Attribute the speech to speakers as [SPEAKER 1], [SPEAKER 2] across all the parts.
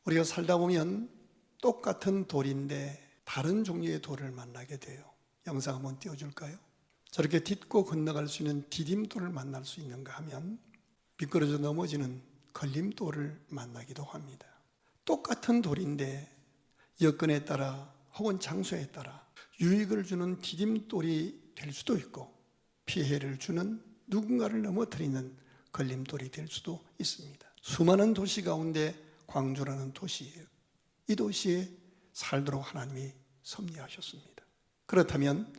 [SPEAKER 1] 우리가 살다 보면 똑같은 돌인데 다른 종류의 돌을 만나게 돼요. 영상 한번 띄워줄까요? 저렇게 딛고 건너갈 수 있는 디딤돌을 만날 수 있는가 하면 미끄러져 넘어지는 걸림돌을 만나기도 합니다. 똑같은 돌인데 여건에 따라 혹은 장소에 따라 유익을 주는 디딤돌이 될 수도 있고 피해를 주는 누군가를 넘어뜨리는 걸림돌이 될 수도 있습니다. 수많은 도시 가운데 광주라는 도시예요. 이 도시에 살도록 하나님이 섭리하셨습니다. 그렇다면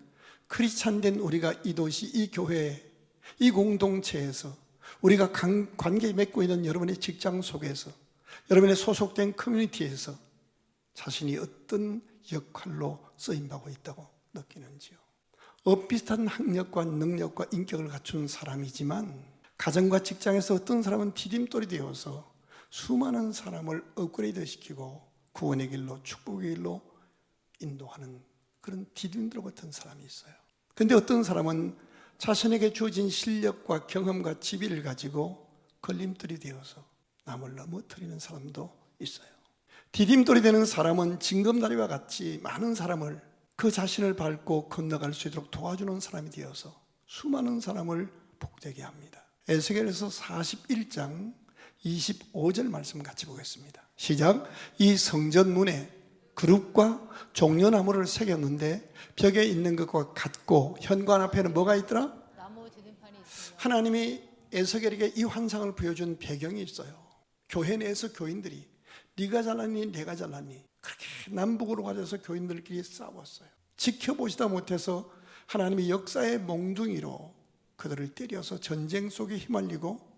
[SPEAKER 1] 크리스찬된 우리가 이 도시, 이 교회, 이 공동체에서 우리가 관계 맺고 있는 여러분의 직장 속에서 여러분의 소속된 커뮤니티에서 자신이 어떤 역할로 쓰임받고 있다고 느끼는지요? 비슷한 학력과 능력과 인격을 갖춘 사람이지만 가정과 직장에서 어떤 사람은 디딤돌이 되어서 수많은 사람을 업그레이드 시키고 구원의 길로 축복의 길로 인도하는 그런 디딤돌 같은 사람이 있어요. 그런데 어떤 사람은 자신에게 주어진 실력과 경험과 지위를 가지고 걸림돌이 되어서 남을 넘어뜨리는 사람도 있어요. 디딤돌이 되는 사람은 징검다리와 같이 많은 사람을 그 자신을 밟고 건너갈 수 있도록 도와주는 사람이 되어서 수많은 사람을 복되게 합니다. 에스겔에서 41장 25절 말씀 같이 보겠습니다. 시작. 이 성전 문에 그룹과 종려나무를 새겼는데 벽에 있는 것과 같고 현관 앞에는 뭐가 있더라?
[SPEAKER 2] 나무 디딤판이 있습니다.
[SPEAKER 1] 하나님이 에스겔에게 이 환상을 보여준 배경이 있어요. 교회 내에서 교인들이 네가 잘났니 내가 잘났니 그렇게 남북으로 가져서 교인들끼리 싸웠어요. 지켜보시다 못해서 하나님이 역사의 몽둥이로 그들을 때려서 전쟁 속에 휘말리고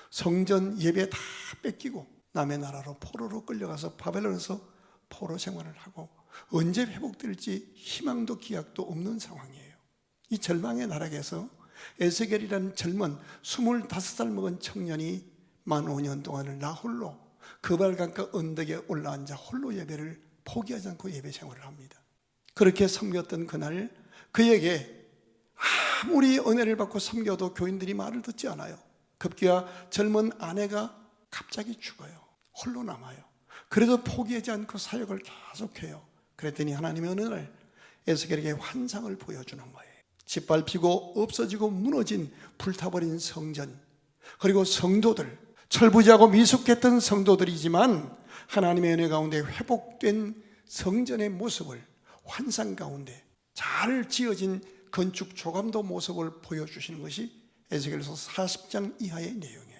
[SPEAKER 1] 성전 예배 다 뺏기고 남의 나라로 포로로 끌려가서 바벨론에서 포로 생활을 하고 언제 회복될지 희망도 기약도 없는 상황이에요. 이 절망의 나락에서 에스겔이라는 젊은 25살 먹은 청년이 만 5년 동안을 나 홀로 그발강가 언덕에 올라앉아 홀로 예배를 포기하지 않고 예배 생활을 합니다. 그렇게 섬겼던 그날 그에게 아무리 은혜를 받고 섬겨도 교인들이 말을 듣지 않아요. 급기야 젊은 아내가 갑자기 죽어요. 홀로 남아요. 그래도 포기하지 않고 사역을 계속해요. 그랬더니 하나님의 어느 날 에스겔에게 환상을 보여주는 거예요. 짓밟히고 없어지고 무너진 불타버린 성전, 그리고 성도들, 철부지하고 미숙했던 성도들이지만 하나님의 은혜 가운데 회복된 성전의 모습을 환상 가운데 잘 지어진 건축 조감도 모습을 보여주시는 것이 에스겔서 40장 이하의 내용이에요.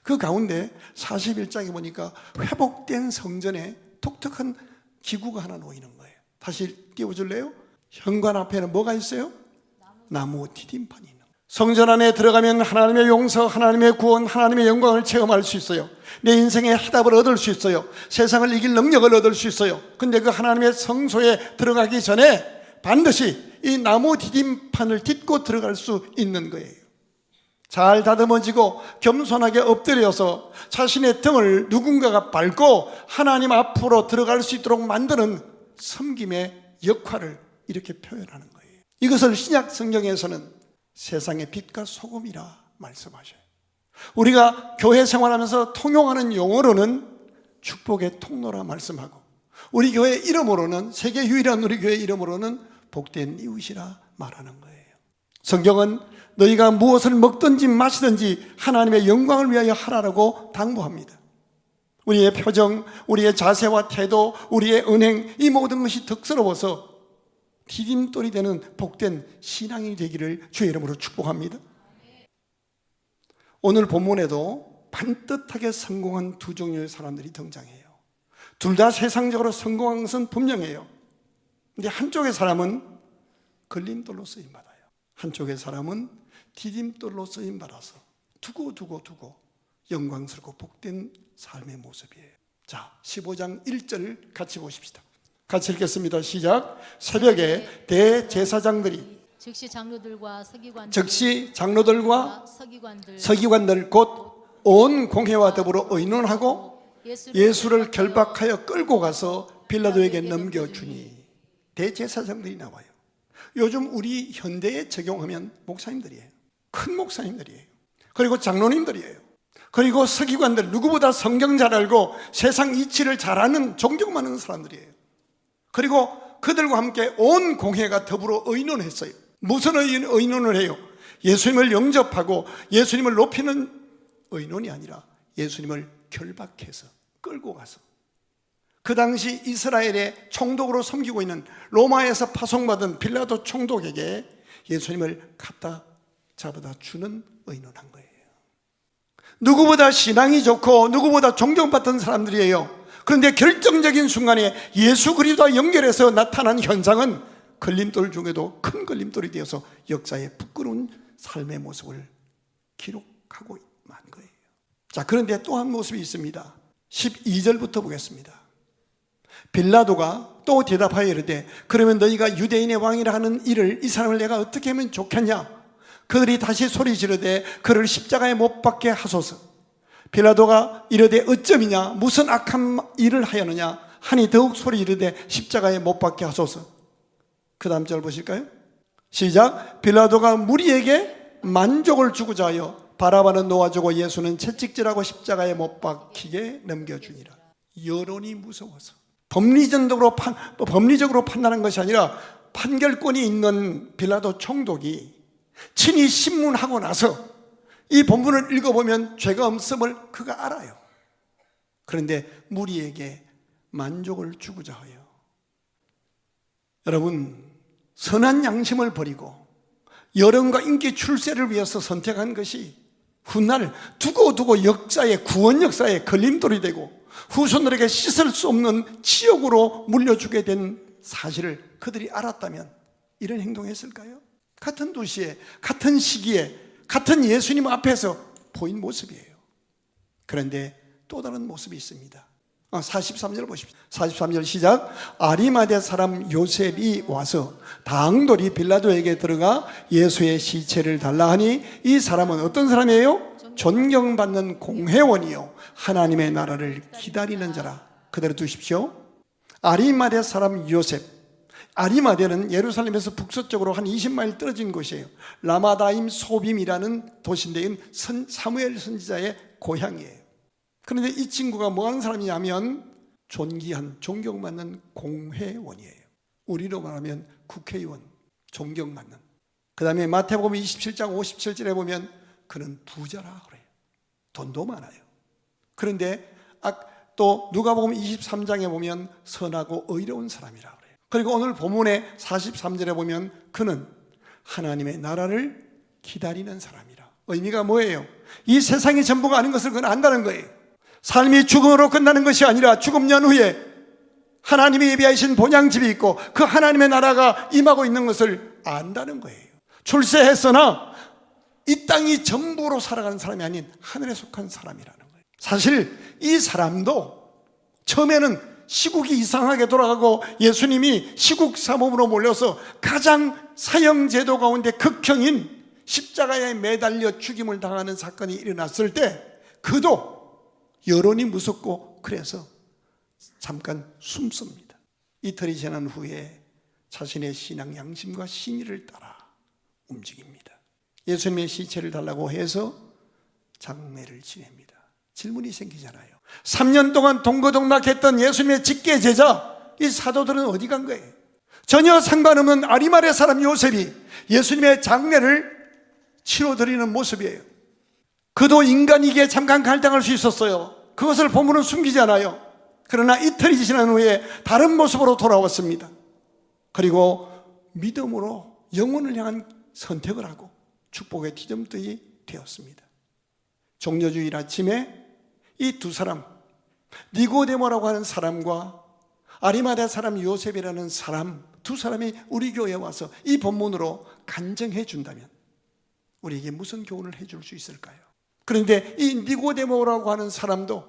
[SPEAKER 1] 그 가운데 41장에 보니까 회복된 성전에 독특한 기구가 하나 놓이는 거예요. 다시 띄워줄래요? 현관 앞에는 뭐가 있어요? 나무 디딤판이 있는 거예요. 성전 안에 들어가면 하나님의 용서, 하나님의 구원, 하나님의 영광을 체험할 수 있어요. 내 인생의 해답을 얻을 수 있어요. 세상을 이길 능력을 얻을 수 있어요. 근데 그 하나님의 성소에 들어가기 전에 반드시 이 나무 디딤판을 딛고 들어갈 수 있는 거예요. 잘 다듬어지고 겸손하게 엎드려서 자신의 등을 누군가가 밟고 하나님 앞으로 들어갈 수 있도록 만드는 섬김의 역할을 이렇게 표현하는 거예요. 이것을 신약 성경에서는 세상의 빛과 소금이라 말씀하셔요. 우리가 교회 생활하면서 통용하는 용어로는 축복의 통로라 말씀하고 우리 교회 이름으로는 세계 유일한 우리 교회 이름으로는 복된 이웃이라 말하는 거예요. 성경은 너희가 무엇을 먹든지 마시든지 하나님의 영광을 위하여 하라라고 당부합니다. 우리의 표정, 우리의 자세와 태도, 우리의 은행 이 모든 것이 덕스러워서 디딤돌이 되는 복된 신앙이 되기를 주의 이름으로 축복합니다. 오늘 본문에도 반듯하게 성공한 두 종류의 사람들이 등장해요. 둘 다 세상적으로 성공한 것은 분명해요. 근데 한쪽의 사람은 걸림돌로 쓰임받아요. 한쪽의 사람은 디딤돌로 쓰임받아서 두고 영광스럽고 복된 삶의 모습이에요. 자, 15장 1절 같이 보십시다. 같이 읽겠습니다. 시작. 새벽에 대제사장들이
[SPEAKER 2] 즉시 장로들과
[SPEAKER 1] 서기관들 곧 온 공회와 더불어 의논하고 예수를 결박하여 끌고 가서 빌라도에게 넘겨주니 대제사장들이 나와요. 요즘 우리 현대에 적용하면 목사님들이에요. 큰 목사님들이에요. 그리고 장로님들이에요. 그리고 서기관들, 누구보다 성경 잘 알고 세상 이치를 잘 아는 존경 많은 사람들이에요. 그리고 그들과 함께 온 공회가 더불어 의논했어요. 무슨 의논을 해요? 예수님을 영접하고 예수님을 높이는 의논이 아니라 예수님을 결박해서 끌고 가서 그 당시 이스라엘의 총독으로 섬기고 있는 로마에서 파송받은 빌라도 총독에게 예수님을 갖다 잡아다 주는 의논한 거예요. 누구보다 신앙이 좋고 누구보다 존경받던 사람들이에요. 그런데 결정적인 순간에 예수 그리스도와 연결해서 나타난 현상은 걸림돌 중에도 큰 걸림돌이 되어서 역사의 부끄러운 삶의 모습을 기록하고 만 거예요. 자, 그런데 또 한 모습이 있습니다. 12절부터 보겠습니다. 빌라도가 또 대답하여 이르되 그러면 너희가 유대인의 왕이라 하는 이를 이 사람을 내가 어떻게 하면 좋겠냐? 그들이 다시 소리 지르되 그를 십자가에 못 박게 하소서. 빌라도가 이르되 어쩜이냐? 무슨 악한 일을 하였느냐? 하니 더욱 소리 지르되 십자가에 못 박게 하소서. 그 다음 절 보실까요? 시작. 빌라도가 무리에게 만족을 주고자 하여 바라바는 놓아주고 예수는 채찍질하고 십자가에 못 박히게 넘겨주니라. 여론이 무서워서 법리적으로 판단한 것이 아니라 판결권이 있는 빌라도 총독이 친히 신문하고 나서 이 본문을 읽어보면 죄가 없음을 그가 알아요. 그런데 무리에게 만족을 주고자 해요. 여러분, 선한 양심을 버리고 여론과 인기 출세를 위해서 선택한 것이 훗날 두고두고 역사의 구원 역사의 걸림돌이 되고 후손들에게 씻을 수 없는 치욕으로 물려주게 된 사실을 그들이 알았다면 이런 행동했을까요? 같은 도시에 같은 시기에 같은 예수님 앞에서 보인 모습이에요. 그런데 또 다른 모습이 있습니다. 43절 보십시오. 43절 시작. 아리마대 사람 요셉이 와서 당돌이 빌라도에게 들어가 예수의 시체를 달라 하니 이 사람은 어떤 사람이에요? 존경받는 공회원이요 하나님의 나라를 기다리는 자라. 그대로 두십시오. 아리마대 사람 요셉. 아리마대는 예루살렘에서 북서쪽으로 한 20마일 떨어진 곳이에요. 라마다임 소빔이라는 도시인데 사무엘 선지자의 고향이에요. 그런데 이 친구가 뭐 하는 사람이냐면 존귀한 존경받는 공회원이에요. 우리로 말하면 국회의원, 존경받는. 그 다음에 마태복음 27장 57절에 보면 그는 부자라 그래요. 돈도 많아요. 그런데 또 누가복음 23장에 보면 선하고 의로운 사람이라 그래요. 그리고 오늘 본문의 43절에 보면 그는 하나님의 나라를 기다리는 사람이라. 의미가 뭐예요? 이 세상이 전부가 아닌 것을 그는 안다는 거예요. 삶이 죽음으로 끝나는 것이 아니라 죽음 연후에 하나님이 예비하신 본향집이 있고 그 하나님의 나라가 임하고 있는 것을 안다는 거예요. 출세했으나 이 땅이 전부로 살아가는 사람이 아닌 하늘에 속한 사람이라는 거예요. 사실 이 사람도 처음에는 시국이 이상하게 돌아가고 예수님이 시국 사범으로 몰려서 가장 사형제도 가운데 극형인 십자가에 매달려 죽임을 당하는 사건이 일어났을 때 그도 여론이 무섭고 그래서 잠깐 숨습니다. 이틀이 지난 후에 자신의 신앙 양심과 신의를 따라 움직입니다. 예수님의 시체를 달라고 해서 장례를 지냅니다. 질문이 생기잖아요. 3년 동안 동거동락했던 예수님의 직계 제자 이 사도들은 어디 간 거예요? 전혀 상관없는 아리마대 사람 요셉이 예수님의 장례를 치러드리는 모습이에요. 그도 인간이기에 잠깐 갈등할 수 있었어요. 그것을 본문은 숨기지 않아요. 그러나 이틀이 지난 후에 다른 모습으로 돌아왔습니다. 그리고 믿음으로 영혼을 향한 선택을 하고 축복의 뒤점들이 되었습니다. 종려주일 아침에 이 두 사람, 니고데모라고 하는 사람과 아리마대 사람 요셉이라는 사람, 두 사람이 우리 교회에 와서 이 본문으로 간증해 준다면 우리에게 무슨 교훈을 해줄 수 있을까요? 그런데 이 니고데모라고 하는 사람도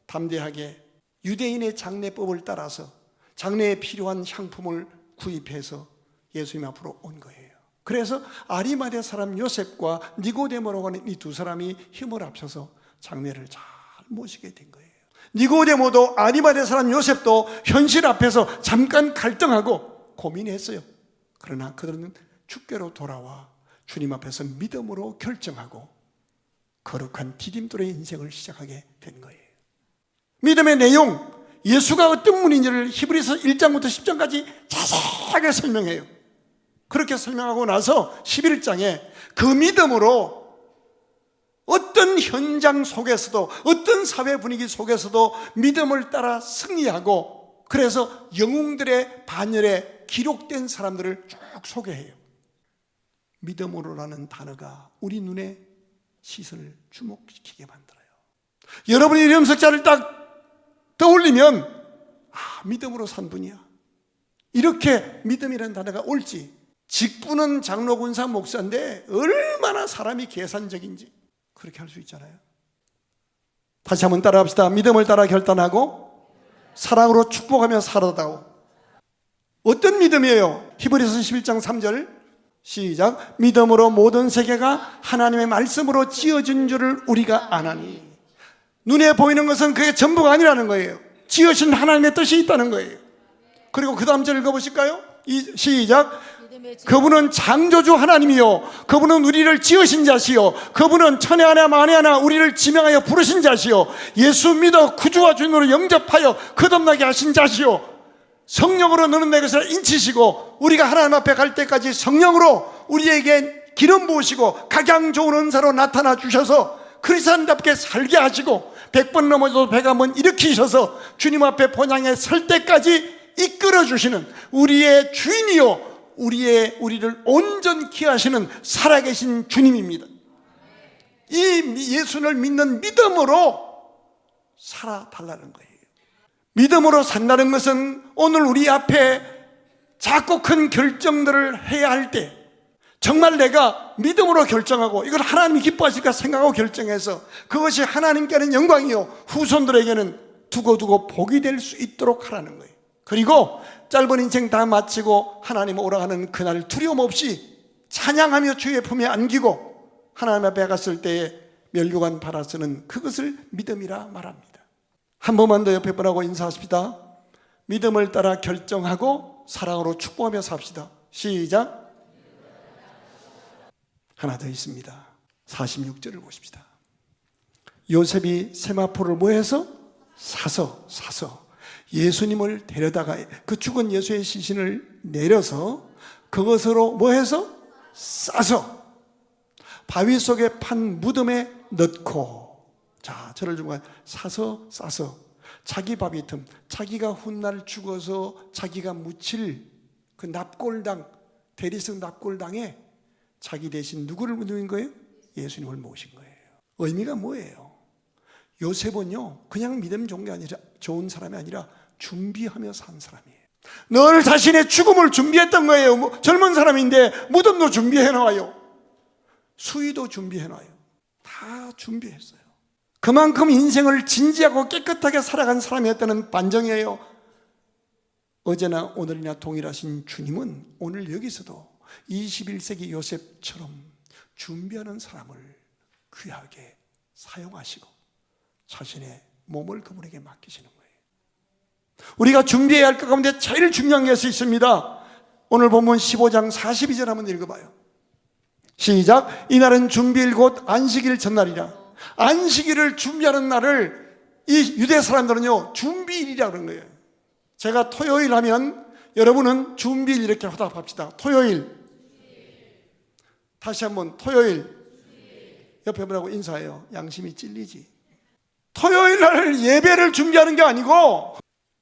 [SPEAKER 1] 담대하게 유대인의 장례법을 따라서 장례에 필요한 향품을 구입해서 예수님 앞으로 온 거예요. 그래서 아리마대 사람 요셉과 니고데모라고 하는 이 두 사람이 힘을 합쳐서 장례를 잘 모시게 된 거예요. 니고데모도 아리마대 사람 요셉도 현실 앞에서 잠깐 갈등하고 고민했어요. 그러나 그들은 주께로 돌아와 주님 앞에서 믿음으로 결정하고 거룩한 디딤돌의 인생을 시작하게 된 거예요. 믿음의 내용, 예수가 어떤 분인지를 히브리서 1장부터 10장까지 자세하게 설명해요. 그렇게 설명하고 나서 11장에 그 믿음으로 어떤 현장 속에서도, 어떤 사회 분위기 속에서도 믿음을 따라 승리하고, 그래서 영웅들의 반열에 기록된 사람들을 쭉 소개해요. 믿음으로라는 단어가 우리 눈에 시선을 주목시키게 만들어요. 여러분이 이름 석자를 딱 떠올리면 믿음으로 산 분이야. 이렇게 믿음이라는 단어가 옳지. 직분은 장로군사 목사인데 얼마나 사람이 계산적인지 그렇게 할 수 있잖아요. 다시 한번 따라합시다. 믿음을 따라 결단하고 사랑으로 축복하며 살아다오. 어떤 믿음이에요? 히브리서 11장 3절 시작. 믿음으로 모든 세계가 하나님의 말씀으로 지어진 줄을 우리가 아나니. 눈에 보이는 것은 그게 전부가 아니라는 거예요. 지으신 하나님의 뜻이 있다는 거예요. 그리고 그 다음 절 읽어보실까요? 시작. 그분은 창조주 하나님이요, 그분은 우리를 지으신 자시요, 그분은 천에 하나 만에 하나 우리를 지명하여 부르신 자시요, 예수 믿어 구주와 주님으로 영접하여 거듭나게 하신 자시요, 성령으로 너는 내 것을 인치시고 우리가 하나님 앞에 갈 때까지 성령으로 우리에게 기름 부으시고 각양 좋은 은사로 나타나 주셔서 그리스도인답게 살게 하시고 100번 넘어져도 101번 일으키셔서 주님 앞에 본향에 설 때까지 이끌어 주시는 우리의 주인이요, 우리를 온전케 하시는 살아계신 주님입니다. 이 예수를 믿는 믿음으로 살아달라는 거예요. 믿음으로 산다는 것은 오늘 우리 앞에 작고 큰 결정들을 해야 할 때 정말 내가 믿음으로 결정하고 이걸 하나님이 기뻐하실까 생각하고 결정해서 그것이 하나님께는 영광이요 후손들에게는 두고두고 복이 될 수 있도록 하라는 거예요. 그리고 짧은 인생 다 마치고 하나님 오라가는 그날 두려움 없이 찬양하며 주의 품에 안기고 하나님 앞에 갔을 때에 면류관 받아 쓰는 그것을 믿음이라 말합니다. 한 번만 더 옆에 분하고 인사하십시다. 믿음을 따라 결정하고 사랑으로 축복하며 삽시다. 시작. 하나 더 있습니다. 46절을 보십시다. 요셉이 세마포를 뭐해서? 사서 예수님을 데려다가 그 죽은 예수의 시신을 내려서 그것으로 뭐해서? 싸서 바위 속에 판 무덤에 넣고, 자, 저를 좀 사서 싸서 자기 바위 틈, 자기가 훗날 죽어서 자기가 묻힐 그 납골당, 대리석 납골당에 자기 대신 누구를 묻은 거예요? 예수님을 모신 거예요. 의미가 뭐예요? 요셉은요 그냥 믿음 좋은 게 아니라, 좋은 사람이 아니라 준비하며 산 사람이에요. 늘 자신의 죽음을 준비했던 거예요. 젊은 사람인데 무덤도 준비해놔요, 수위도 해놔요. 다 준비했어요. 그만큼 인생을 진지하고 깨끗하게 살아간 사람이었다는 반증이에요. 어제나 오늘이나 동일하신 주님은 오늘 여기서도 21세기 요셉처럼 준비하는 사람을 귀하게 사용하시고 자신의 몸을 그분에게 맡기시는 거예요. 우리가 준비해야 할 것 가운데 제일 중요한 것이 있습니다. 오늘 본문 15장 42절 한번 읽어봐요. 시작. 이날은 준비일 곧 안식일 전날이라. 안식일을 준비하는 날을 이 유대 사람들은요 준비일이라고 그러는 거예요. 제가 토요일 하면 여러분은 준비일 이렇게 화답합시다. 토요일. 다시 한번 토요일. 옆에 분하고 인사해요. 양심이 찔리지. 토요일 날 예배를 준비하는 게 아니고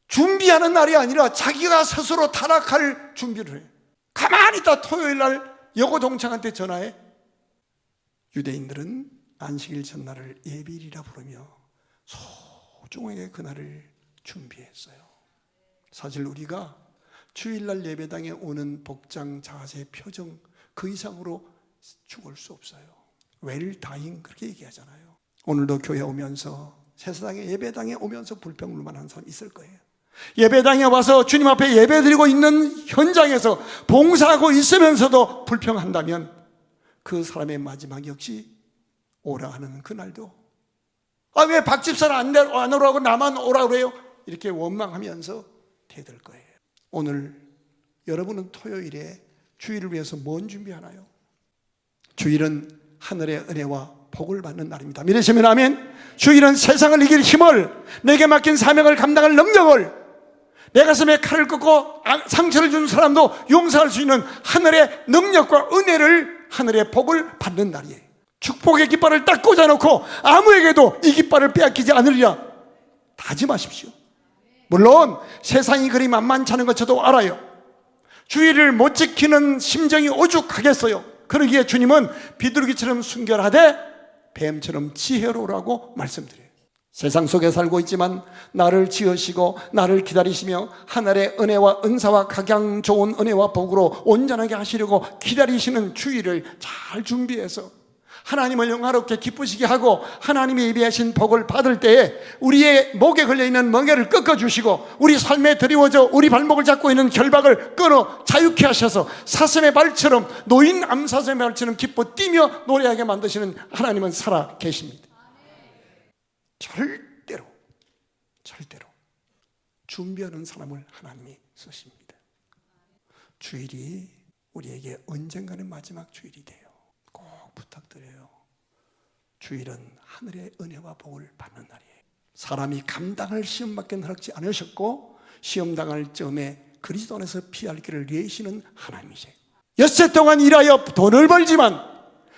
[SPEAKER 1] 준비하는 날이 아니라 자기가 스스로 타락할 준비를 해요. 가만히 있다 토요일 날 여고 동창한테 전화해. 유대인들은 안식일 전날을 예비일이라 부르며 소중하게 그날을 준비했어요. 사실 우리가 주일날 예배당에 오는 복장, 자세, 표정 그 이상으로 죽을 수 없어요. 웰다잉 그렇게 얘기하잖아요. 오늘도 교회 오면서 세상에 예배당에 오면서 불평불만 한 사람 있을 거예요. 예배당에 와서 주님 앞에 예배드리고 있는 현장에서 봉사하고 있으면서도 불평한다면 그 사람의 마지막 역시 오라 하는 그날도 왜 박 집사는 안 오라고 나만 오라고 그래요? 이렇게 원망하면서 대들 거예요. 오늘 여러분은 토요일에 주일을 위해서 뭔 준비하나요? 주일은 하늘의 은혜와 복을 받는 날입니다. 믿으시면 아멘. 주일은 세상을 이길 힘을, 내게 맡긴 사명을 감당할 능력을, 내 가슴에 칼을 꺾고 상처를 준 사람도 용서할 수 있는 하늘의 능력과 은혜를, 하늘의 복을 받는 날이에요. 축복의 깃발을 딱 꽂아놓고 아무에게도 이 깃발을 빼앗기지 않으리라 다짐하십시오. 물론 세상이 그리 만만찮은 것 저도 알아요. 주의를 못 지키는 심정이 오죽하겠어요. 그러기에 주님은 비둘기처럼 순결하되 뱀처럼 지혜로우라고 말씀드려요. 세상 속에 살고 있지만 나를 지으시고 나를 기다리시며 하늘의 은혜와 은사와 각양 좋은 은혜와 복으로 온전하게 하시려고 기다리시는 주의를 잘 준비해서 하나님을 영화롭게 기쁘시게 하고 하나님이 예비하신 복을 받을 때에 우리의 목에 걸려있는 멍에를 꺾어주시고 우리 삶에 드리워져 우리 발목을 잡고 있는 결박을 끊어 자유케 하셔서 사슴의 발처럼, 노인 암사슴의 발처럼 기뻐 뛰며 노래하게 만드시는 하나님은 살아 계십니다. 절대로 준비하는 사람을 하나님이 쓰십니다. 주일이 우리에게 언젠가는 마지막 주일이 돼요. 꼭 부탁드려요. 주일은 하늘의 은혜와 복을 받는 날이에요. 사람이 감당할 시험밖에 허락지 않으셨고 시험 당할 즈음에 그리스도 안에서 피할 길을 내시는 하나님이세요. 엿새 동안 일하여 돈을 벌지만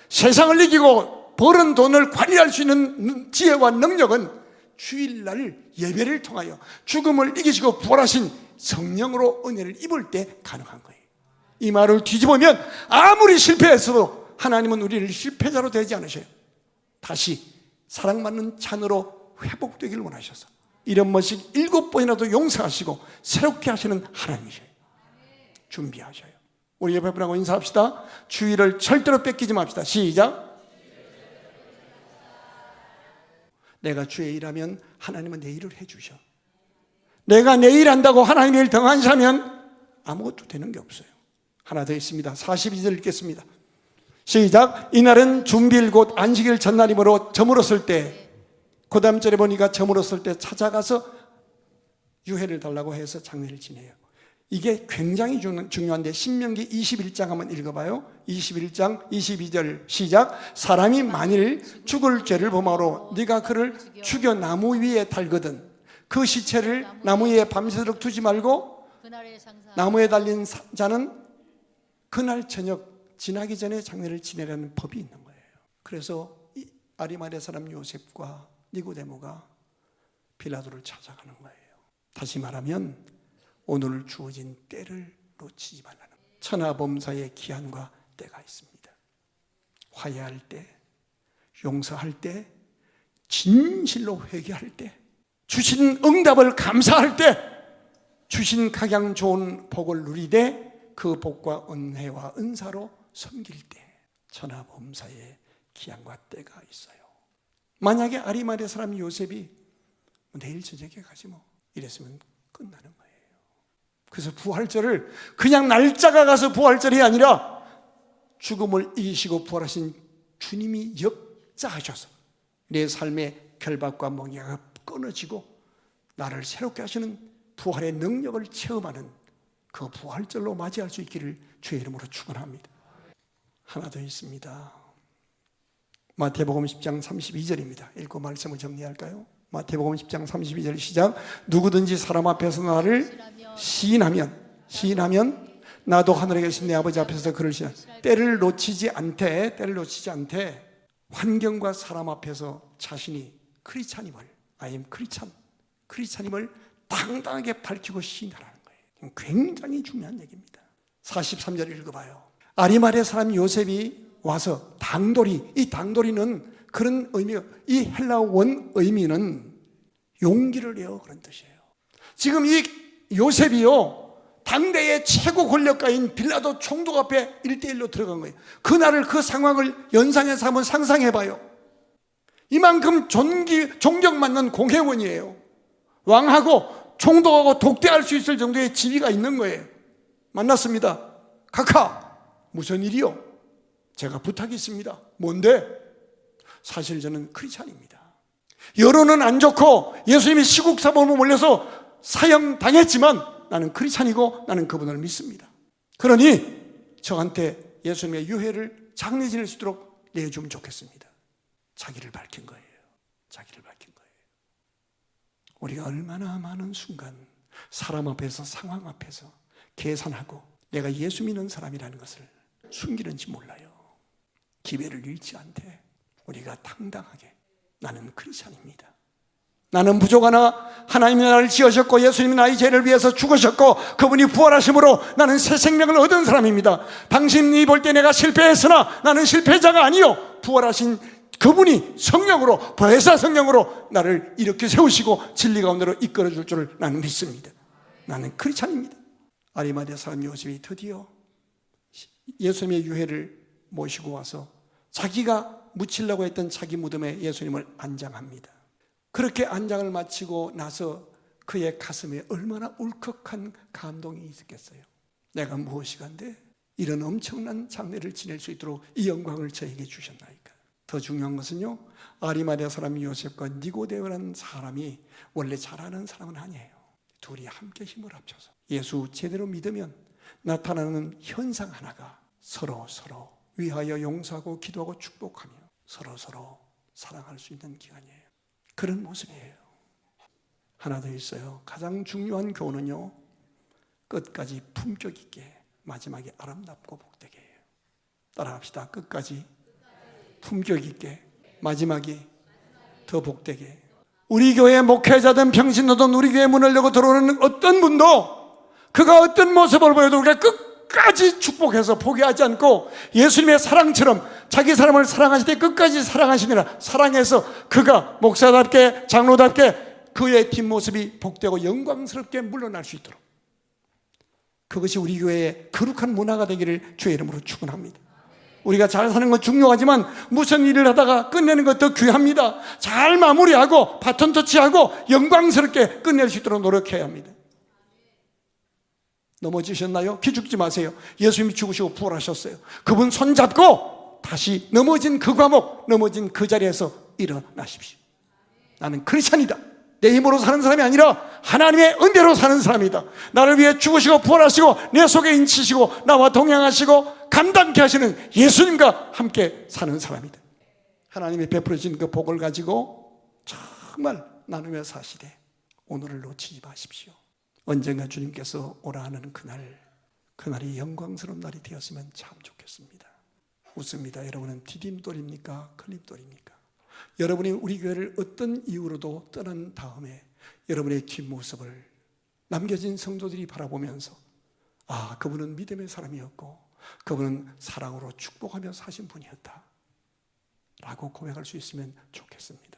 [SPEAKER 1] 세상을 이기고 벌은 돈을 관리할 수 있는 지혜와 능력은 주일날 예배를 통하여 죽음을 이기시고 부활하신 성령으로 은혜를 입을 때 가능한 거예요. 이 말을 뒤집으면 아무리 실패했어도 하나님은 우리를 실패자로 되지 않으셔요. 다시 사랑받는 잔으로 회복되기를 원하셔서 이런 번씩 7번이라도 용서하시고 새롭게 하시는 하나님이셔요. 준비하셔요. 우리 옆에 분하고 인사합시다. 주일을 절대로 뺏기지 맙시다. 시작. 내가 주의 일하면 하나님은 내 일을 해주셔. 내가 내 일 한다고 하나님의 일 등한시하면 아무것도 되는 게 없어요. 하나 더 있습니다. 42절 읽겠습니다. 시작. 이날은 준비일 곧 안식일 전날이므로 저물었을 때, 그 다음 절에 보니까 저물었을 때 찾아가서 유해를 달라고 해서 장례를 지내요. 이게 굉장히 중요한데 신명기 21장 한번 읽어봐요. 21장 22절 시작. 사람이 만일 죽을 죄를 범하로 네가 그를 죽여 나무 위에 달거든 그 시체를 나무 위에 밤새도록 두지 말고 나무에 달린 자는 그날 저녁 지나기 전에 장례를 지내라는 법이 있는 거예요. 그래서 아리마대 사람 요셉과 니고데모가 빌라도를 찾아가는 거예요. 다시 말하면 오늘 주어진 때를 놓치지 말라는, 천하범사의 기한과 때가 있습니다. 화해할 때, 용서할 때, 진실로 회개할 때, 주신 응답을 감사할 때, 주신 각양 좋은 복을 누리되 그 복과 은혜와 은사로 섬길 때 천하범사의 기한과 때가 있어요. 만약에 아리마대 사람 요셉이 내일 저녁에 가지 뭐 이랬으면 끝나는 거예요. 그래서 부활절을 그냥 날짜가 가서 부활절이 아니라 죽음을 이기시고 부활하신 주님이 역사하셔서 내 삶의 결박과 멍에가 끊어지고 나를 새롭게 하시는 부활의 능력을 체험하는 그 부활절로 맞이할 수 있기를 주의 이름으로 축원합니다. 하나 더 있습니다. 마태복음 10장 32절입니다. 읽고 말씀을 정리할까요? 마태복음 10장 32절 시작. 누구든지 사람 앞에서 나를 시인하면 나도 하늘에 계신 내 아버지 앞에서 그를 시인. 때를 놓치지 않되 환경과 사람 앞에서 자신이 크리스찬임을, I am 크리스찬임을 당당하게 밝히고 시인하라는 거예요. 굉장히 중요한 얘기입니다. 43절 읽어봐요. 아리마대 사람 요셉이 와서 당돌이, 이 당돌이는 그런 의미가, 이 헬라 원 의미는 용기를 내어 그런 뜻이에요. 지금 이 요셉이요 당대의 최고 권력가인 빌라도 총독 앞에 1대1로 들어간 거예요. 그날을, 그 상황을 연상해서 한번 상상해봐요. 이만큼 존경받는 공회원이에요. 왕하고 총독하고 독대할 수 있을 정도의 지위가 있는 거예요. 만났습니다. 카카, 무슨 일이요? 제가 부탁이 있습니다. 뭔데? 사실 저는 크리스찬입니다. 여론은 안 좋고 예수님이 시국사범으로 몰려서 사형당했지만 나는 크리스찬이고 나는 그분을 믿습니다. 그러니 저한테 예수님의 유해를 장례 지낼 수 있도록 내주면 좋겠습니다. 자기를 밝힌 거예요. 자기를 밝힌 거예요. 우리가 얼마나 많은 순간 사람 앞에서, 상황 앞에서 계산하고 내가 예수 믿는 사람이라는 것을 숨기는지 몰라요. 기회를 잃지 않되 우리가 당당하게 나는 크리스찬입니다, 나는 부족하나 하나님이 나를 지으셨고 예수님이 나의 죄를 위해서 죽으셨고 그분이 부활하심으로 나는 새 생명을 얻은 사람입니다. 당신이 볼 때 내가 실패했으나 나는 실패자가 아니요, 부활하신 그분이 성령으로, 보혜사 성령으로 나를 이렇게 세우시고 진리 가운데로 이끌어 줄 줄을 나는 믿습니다. 나는 크리스찬입니다. 아리마대 사람 요셉이 드디어 예수님의 유해를 모시고 와서 자기가 묻히려고 했던 자기 무덤에 예수님을 안장합니다. 그렇게 안장을 마치고 나서 그의 가슴에 얼마나 울컥한 감동이 있었겠어요. 내가 무엇이간데 이런 엄청난 장례를 지낼 수 있도록 이 영광을 저에게 주셨나이까. 더 중요한 것은요, 아리마대 사람 요셉과 니고데모라는 사람이 원래 잘하는 사람은 아니에요. 둘이 함께 힘을 합쳐서 예수 제대로 믿으면 나타나는 현상 하나가 서로 위하여 용서하고 기도하고 축복하며 서로 사랑할 수 있는 기간이에요. 그런 모습이에요. 하나 더 있어요. 가장 중요한 교훈은요, 끝까지 품격 있게 마지막에 아름답고 복되게 해요. 따라합시다. 끝까지 품격 있게 마지막이 더 복되게. 우리 교회 목회자든 평신도든 우리 교회 문을 열고 들어오는 어떤 분도 그가 어떤 모습을 보여도 우리가 끝까지 축복해서 포기하지 않고 예수님의 사랑처럼 자기 사람을 사랑하실 때 끝까지 사랑하시느라 사랑해서 그가 목사답게 장로답게 그의 뒷모습이 복되고 영광스럽게 물러날 수 있도록, 그것이 우리 교회의 거룩한 문화가 되기를 주의 이름으로 축원합니다. 우리가 잘 사는 건 중요하지만 무슨 일을 하다가 끝내는 것도 귀합니다. 잘 마무리하고 바톤 터치하고 영광스럽게 끝낼 수 있도록 노력해야 합니다. 넘어지셨나요? 기죽지 마세요. 예수님이 죽으시고 부활하셨어요. 그분 손잡고 다시 넘어진 그 과목, 넘어진 그 자리에서 일어나십시오. 나는 크리스찬이다. 내 힘으로 사는 사람이 아니라 하나님의 은혜로 사는 사람이다. 나를 위해 죽으시고 부활하시고 내 속에 인치시고 나와 동행하시고 감당케 하시는 예수님과 함께 사는 사람이다. 하나님이 베풀어진 그 복을 가지고 정말 나누며 사시되 오늘을 놓치지 마십시오. 언젠가 주님께서 오라 하는 그날이 영광스러운 날이 되었으면 참 좋겠습니다. 웃습니다. 여러분은 디딤돌입니까? 클립돌입니까? 여러분이 우리 교회를 어떤 이유로도 떠난 다음에 여러분의 뒷모습을 남겨진 성도들이 바라보면서 아, 그분은 믿음의 사람이었고 그분은 사랑으로 축복하며 사신 분이었다 라고 고백할 수 있으면 좋겠습니다.